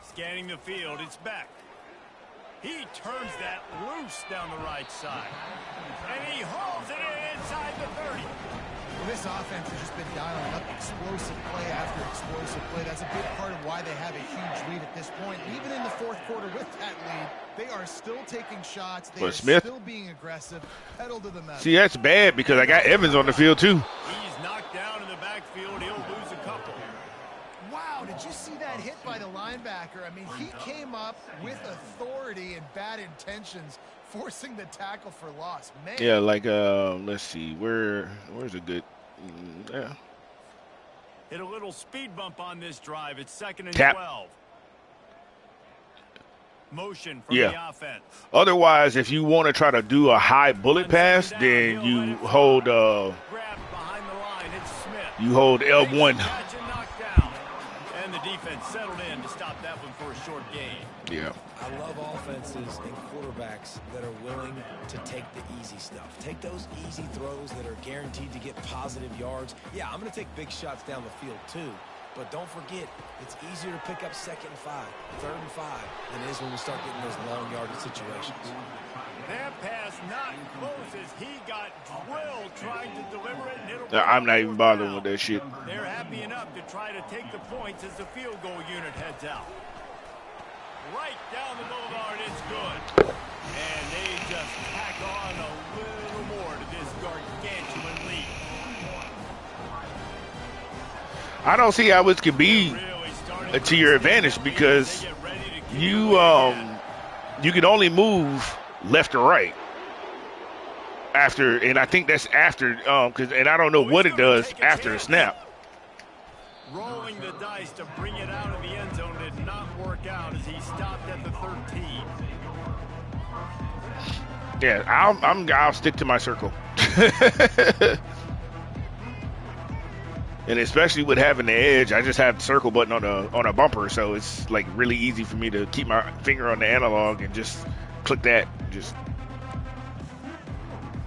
S1: Scanning the field, it's back. He turns that loose down the right side. And he hauls it in inside the 30.
S2: Well, this offense has just been dialing up explosive play after explosive play. That's a big part of why they have a huge lead at this point. Even in the 4th quarter with that lead, they are still taking shots. They are still being aggressive. Pedal to the metal.
S5: See, that's bad because I got Evans on the field too.
S1: He's knocked down in the backfield. He'll lose a couple.
S2: Wow, did you see that hit by the linebacker? I mean, he came up with authority and bad intentions, forcing the tackle for loss. Man.
S5: Yeah, like, let's see. Where's a good, yeah.
S1: Hit a little speed bump on this drive. It's 2nd and
S5: Tap.
S1: 12. Motion from the offense.
S5: Otherwise, if you want to try to do a high bullet pass, then you hold,
S1: Grab behind the line. It's Smith.
S5: you hold L1.
S1: Catch and knock down. And the defense settled in to stop that one for a short gain.
S5: Yeah.
S3: I love offenses and quarterbacks that are willing to take the easy stuff. Take those easy throws that are guaranteed to get positive yards. Yeah, I'm going to take big shots down the field too. But don't forget, it's easier to pick up 2nd and 5, 3rd and 5 than it is when we start getting those long yardage situations.
S1: That pass not close as he got drilled trying to deliver it. And
S5: I'm not even bothering with that shit.
S1: They're happy enough to try to take the points as the field goal unit heads out. Right down the boulevard, it's good. And they just pack on a little more to this gargantuan lead.
S5: I don't see how it could be to your advantage because you can only move left or right after, and I think that's after, and I don't know what it does after the snap.
S1: Rolling the dice to bring it out of the end zone did not work out as he stopped at the 13.
S5: Yeah, I'll stick to my circle. And especially with having the edge, I just have the circle button on a bumper, so it's like really easy for me to keep my finger on the analog and just click that. Just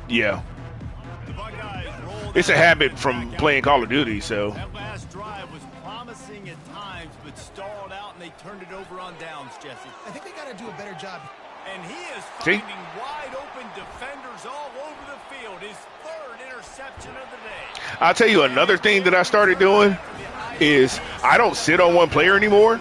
S5: yeah. It's a habit from playing Call of Duty, so.
S1: That last drive was promising at times, but stalled out, and they turned it over on downs, Jesse.
S2: I think they got to do a better job.
S1: And he is finding wide open defenders all over the field. His 3rd interception of the day.
S5: I'll tell you another thing that I started doing is I don't sit on one player anymore.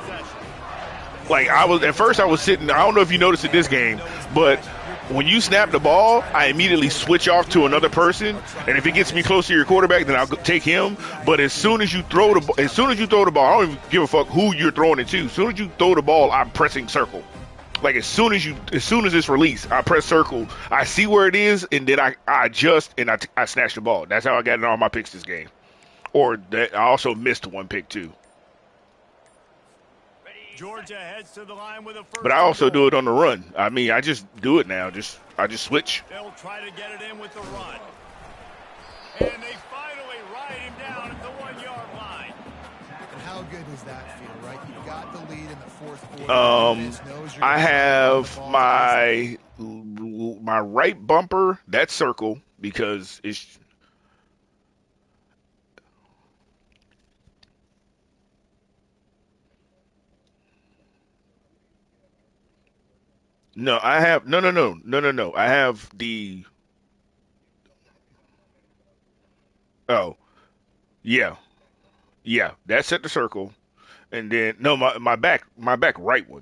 S5: Like at first I was sitting, I don't know if you noticed in this game, but when you snap the ball, I immediately switch off to another person, and if it gets me close to your quarterback, then I'll take him. But as soon as you throw the ball, I don't even give a fuck who you're throwing it to. As soon as you throw the ball, I'm pressing circle. Like as soon as it's released, I press circle. I see where it is, and then I adjust and I snatch the ball. That's how I got in all my picks this game. Or that I also missed one pick too.
S1: Georgia heads to the line with a first.
S5: But I also do it on the run. I mean, I just do it now. I just switch.
S1: They'll try to get it in with the run. And they finally ride him down at the 1-yard line.
S2: And how good does that feel, right? You got the lead in the fourth quarter.
S5: I have my right bumper, that's circle, because it's no, I have no. I have the oh yeah. Yeah, that's at the circle. And then no, my back right one.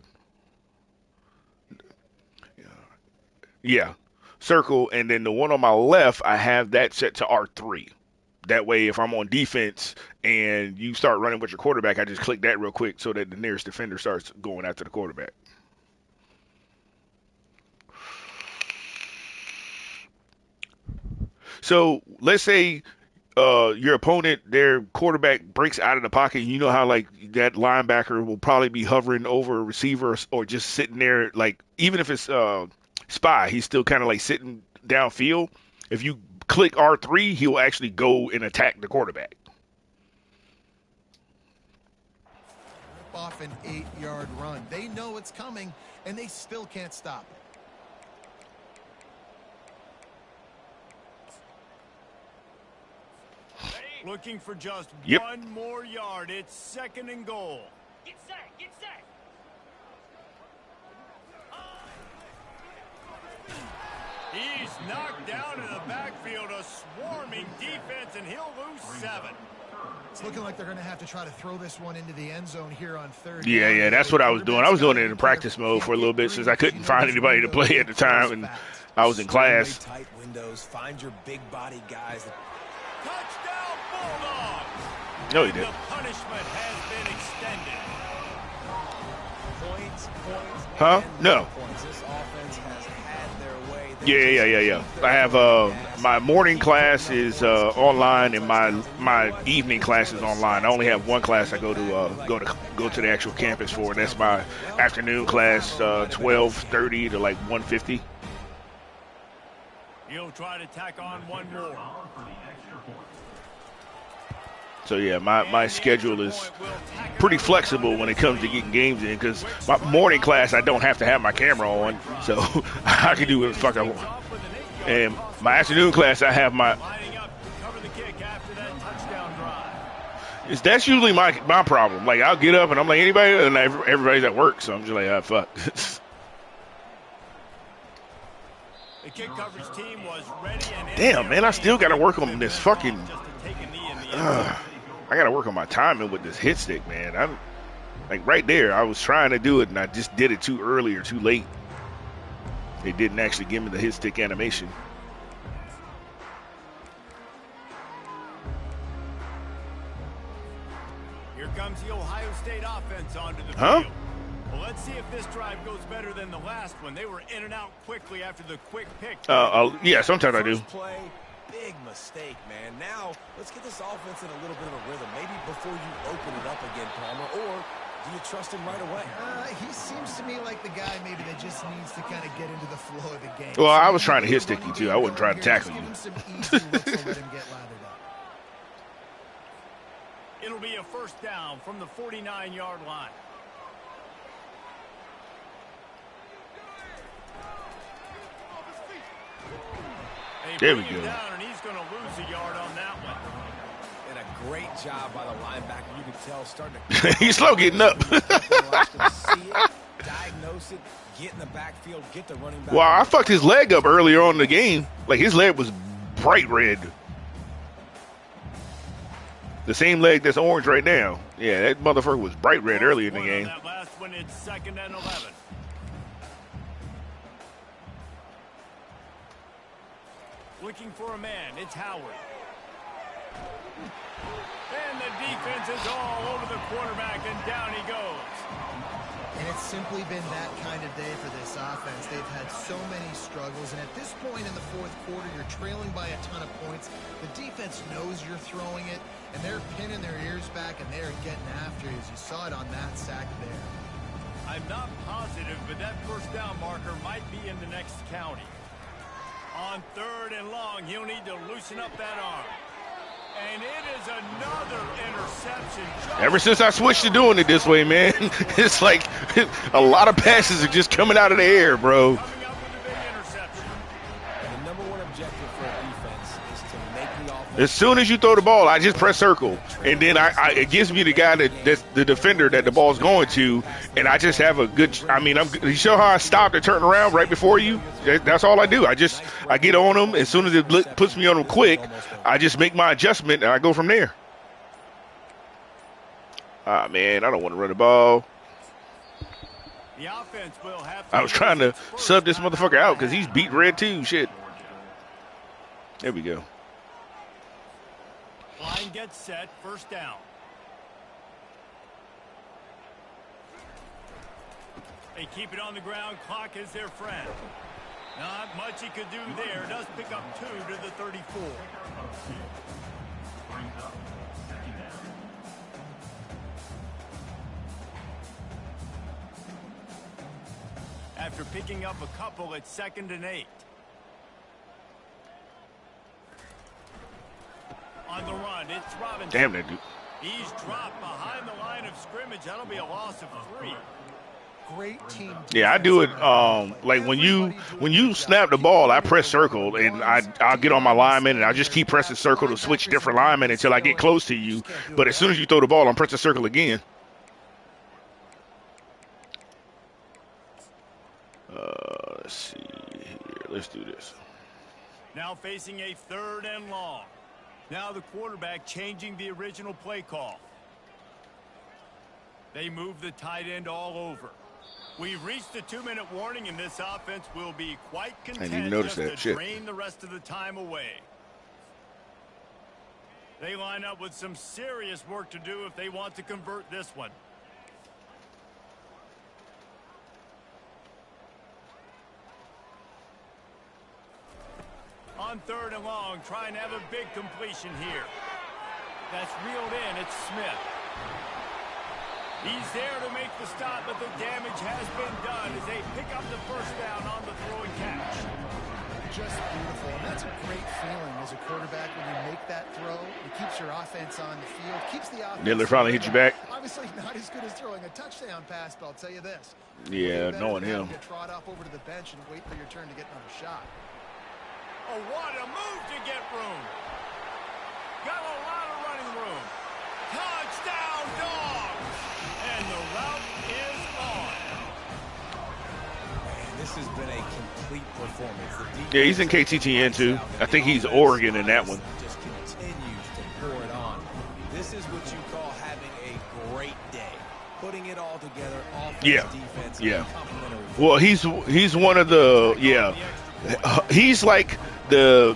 S5: Yeah. Circle, and then the one on my left, I have that set to R3. That way, if I'm on defense and you start running with your quarterback, I just click that real quick so that the nearest defender starts going after the quarterback. So let's say your opponent, their quarterback breaks out of the pocket. You know how like that linebacker will probably be hovering over a receiver or just sitting there, like even if it's spy, he's still kind of like sitting downfield. If you click R3, he will actually go and attack the quarterback.
S2: Off an 8-yard run. They know it's coming, and they still can't stop it.
S1: Looking for just one more yard. It's 2nd and goal.
S6: Get set, get set.
S1: He's knocked down in the backfield, a swarming defense, and he'll lose 7.
S2: It's looking like they're going to have to try to throw this one into the end zone here on 3rd.
S5: Yeah, that's what I was doing. I was doing it in practice mode for a little bit since I couldn't find anybody to play at the time, and I was in class.
S3: Tight windows, find your big body guys.
S1: Touchdown, Bulldogs!
S5: No, he didn't.
S1: The punishment has been extended.
S3: Points.
S5: Huh? No.
S3: Points. This offense has had their way.
S5: Yeah. I have my morning class is online, and my evening class is online. I only have one class I go to the actual campus for, and that's my afternoon class, 12:30 to like 1:50.
S1: He'll try to tack on one more.
S5: So yeah, my schedule is pretty flexible when it comes to getting games in, because my morning class I don't have to have my camera on, so I can do what the fuck I want. And my afternoon class I have my. That's usually my problem. Like I'll get up and I'm like anybody, and everybody's at work, so I'm just like fuck.
S1: The kick coverage team was ready and
S5: damn, man, I still got to work on this fucking. I got to work on my timing with this hit stick, man. I'm like right there. I was trying to do it, and I just did it too early or too late. They didn't actually give me the hit stick animation.
S1: Here comes the Ohio State offense onto the
S5: field.
S1: Well, let's see if this drive goes better than the last one. They were in and out quickly after the quick pick.
S5: Yeah, sometimes I do.
S3: Play, big mistake, man. Now, let's get this offense in a little bit of a rhythm. Maybe before you open it up again, Palmer, or do you trust him right away?
S2: He seems to me like the guy maybe that just needs to kind of get into the flow of the game.
S5: Well, I was trying to hit stick you, too. I wasn't trying to tackle you.
S1: It'll be a first down from the 49-yard line.
S5: There we go.
S1: And he's going to lose a yard on that one.
S3: And a great job by the linebacker. You can tell starting to.
S5: He's slow getting up.
S3: Diagnose it, get in the backfield, get the running back.
S5: Well, I fucked his leg up earlier on in the game. Like his leg was bright red. The same leg that's orange right now. Yeah, that motherfucker was bright red earlier in the game.
S1: That last one, it's 2nd and 11. Looking for a man. It's Howard. And the defense is all over the quarterback, and down he goes.
S2: And it's simply been that kind of day for this offense. They've had so many struggles, and at this point in the fourth quarter, you're trailing by a ton of points. The defense knows you're throwing it, and they're pinning their ears back, and they're getting after you, as you saw it on that sack there.
S1: I'm not positive, but that first down marker might be in the next county. On 3rd and long, he'll need to loosen up that arm. And it is another interception.
S5: Ever since I switched to doing it this way, man, it's like a lot of passes are just coming out of the air, bro.
S1: Coming up with a big interception.
S3: The number one objective for a defense is to make the offense.
S5: As soon as you throw the ball, I just press circle, and then it gives me the guy that's the defender that the ball's going to, and I just have a good. I mean, you show how I stopped and turned around right before you. That's all I do. I get on them as soon as it puts me on them quick. I just make my adjustment and I go from there. Ah, man, I don't want to run the ball.
S1: The offense will have to.
S5: I was trying to sub this motherfucker out because he's beat red too. Shit. There we go.
S1: Line gets set. First down. They keep it on the ground. Clock is their friend. Not much he could do there. Does pick up 2 to the 34.
S4: Brings up second down.
S1: After picking up a couple, it's 2nd and 8. On the run, it's Robinson.
S5: Damn that dude.
S1: He's dropped behind the line of scrimmage. That'll be a loss of 3.
S2: Great team.
S5: Yeah, I do it like when you snap the ball, I press circle and I'll get on my lineman and I'll just keep pressing circle to switch different linemen until I get close to you. But as soon as you throw the ball, I'm pressing circle again. Let's see here. Let's do this.
S1: Now facing a 3rd and long. Now the quarterback changing the original play call. They move the tight end all over. We've reached the 2-minute warning, and this offense will be quite content just to drain the rest of the time away. They line up with some serious work to do if they want to convert this one. On 3rd and long, trying to have a big completion here. That's reeled in. It's Smith. He's there to make the stop, but the damage has been done as they pick up the first down on the throw and catch.
S2: Just beautiful. And that's a great feeling as a quarterback when you make that throw. It keeps your offense on the field, keeps the offense.
S5: Niddler finally hit you back.
S2: Obviously not as good as throwing a touchdown pass, but I'll tell you this.
S5: Yeah, knowing him.
S2: To trot off over to the bench and wait for your turn to get another shot.
S1: Oh, what a move to get room. Got a lot of running room. Touchdown, Dogs! And the route is on.
S3: Man, this has been a complete performance.
S5: Yeah, he's in Kttn too. I think he's Oregon in that one.
S3: Just continues to pour it on. This is what you call having a great day. Putting it all together, offense, defense, and complementary.
S5: Well, he's one of the he's like the.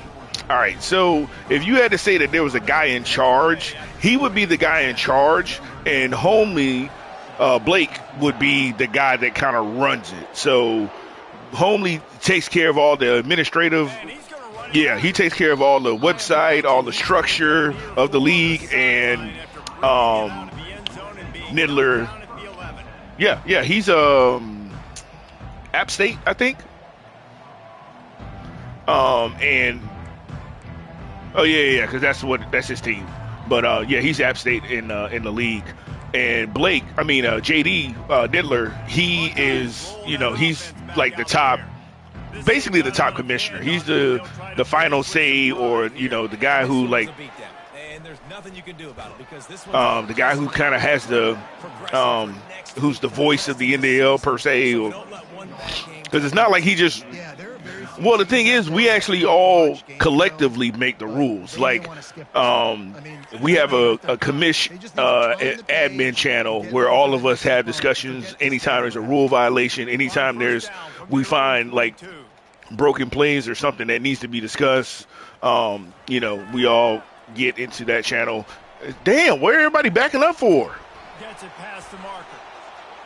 S5: All right, so if you had to say that there was a guy in charge, he would be the guy in charge, and Homely Blake would be the guy that kind of runs it. So Homely takes care of all the administrative. Yeah, he takes care of all the website, all the structure of the league, and Niddler. Yeah, he's App State, I think. And oh yeah, because that's his team. But yeah, he's App State in the league. And Blake, JD Niddler, he is, he's like the top, basically the top commissioner. He's the final say, or the guy who like.
S3: And there's nothing you can do about it because this the
S5: guy who kind of has the who's the voice of the NDL per se, because it's not like he just. Well, the thing is, we actually all collectively make the rules. Like, we have a commission admin channel where all of us have discussions anytime there's a rule violation, anytime we find like broken plays or something that needs to be discussed, we all get into that channel. Damn, where everybody backing up for?
S1: Gets it past the marker.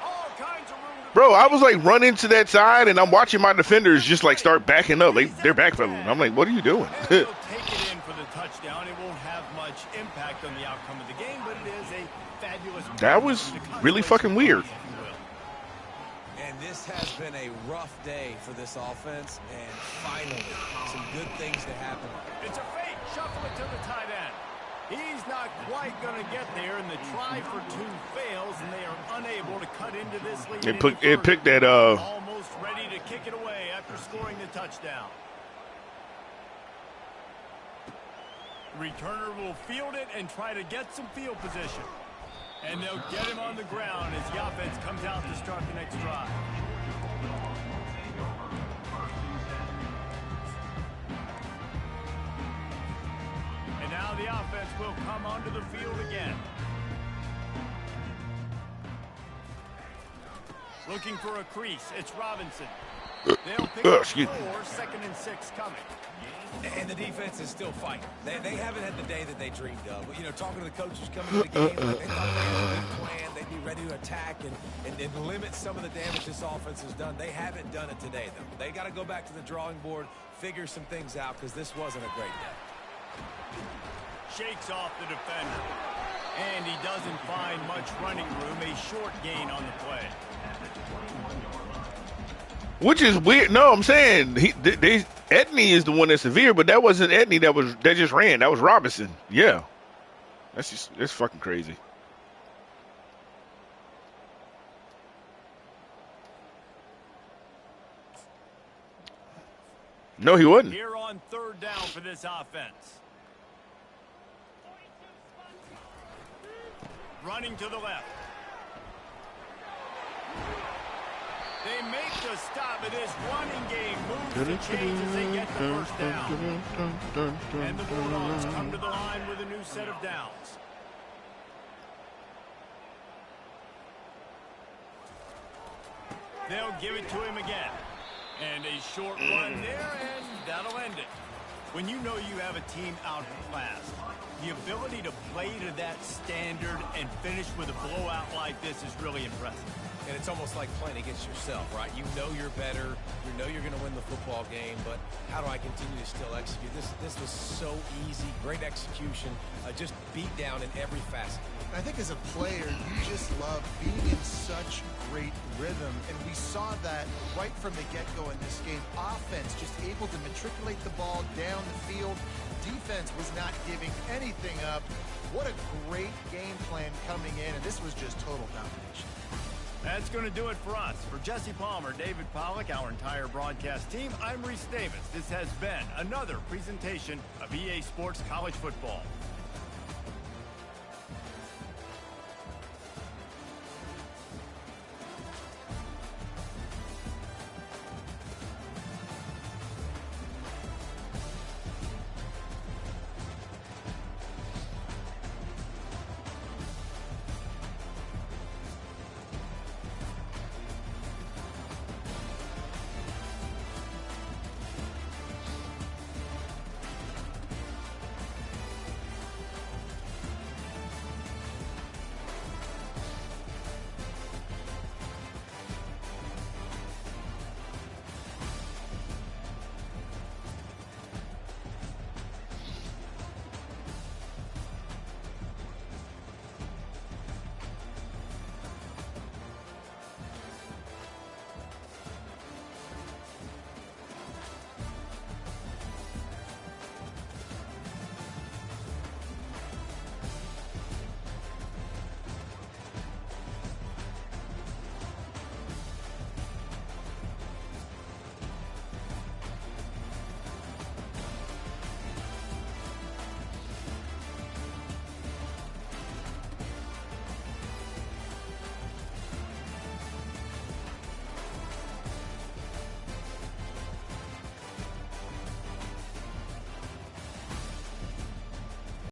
S1: All kinds of room to
S5: Bro, I was like running to that side, and I'm watching my defenders just like start backing up. They're backpedaling. I'm like, what are you doing?
S1: And they'll take it in for the touchdown. It won't have much impact on the outcome of the game, but it is a fabulous.
S5: That was really fucking weird.
S3: And this has been a rough day for this offense, and finally, some good things to happen.
S1: It's a fake. Shuffle it to the tight end. He's not quite going to get there, and the try for two fails, and they are unable to cut into this lead.
S5: It picked that.
S1: Almost ready to kick it away after scoring the touchdown. Returner will field it and try to get some field position. And they'll get him on the ground as the offense comes out to start the next drive. And now the offense will come onto the field again. Looking for a crease. It's Robinson. They'll pick up 4, 2nd and 6 coming.
S3: And the defense is still fighting. They haven't had the day that they dreamed of. Talking to the coaches coming to the game, they thought they had a big plan. They'd be ready to attack and limit some of the damage this offense has done. They haven't done it today, though. They got to go back to the drawing board, figure some things out, because this wasn't a great day.
S1: Shakes off the defender. And he doesn't find much running room. A short gain on the play.
S5: Which is weird. No, I'm saying Kttn is the one that's severe, but that wasn't Kttn that just ran. That was Robinson. Yeah, that's fucking crazy. No, he wasn't.
S1: Here on 3rd down for this offense. Running to the left. They make the stop, but this running game moves to change as they get the first down. And the Bulldogs come to the line with a new set of downs. They'll give it to him again. And a short run there, and that'll end it. When you know you have a team outclassed, the ability to play to that standard and finish with a blowout like this is really impressive.
S3: And it's almost like playing against yourself, right? You know you're better. You know you're going to win the football game, but how do I continue to still execute? This was so easy. Great execution. Just beat down in every facet.
S2: I think as a player, you just love being in such great rhythm, and we saw that right from the get-go in this game. Offense just able to matriculate the ball down the field. Defense was not giving anything up. What a great game plan coming in, and this was just total domination.
S1: That's going to do it for us. For Jesse Palmer, David Pollack, our entire broadcast team, I'm Reese Davis. This has been another presentation of EA Sports College Football.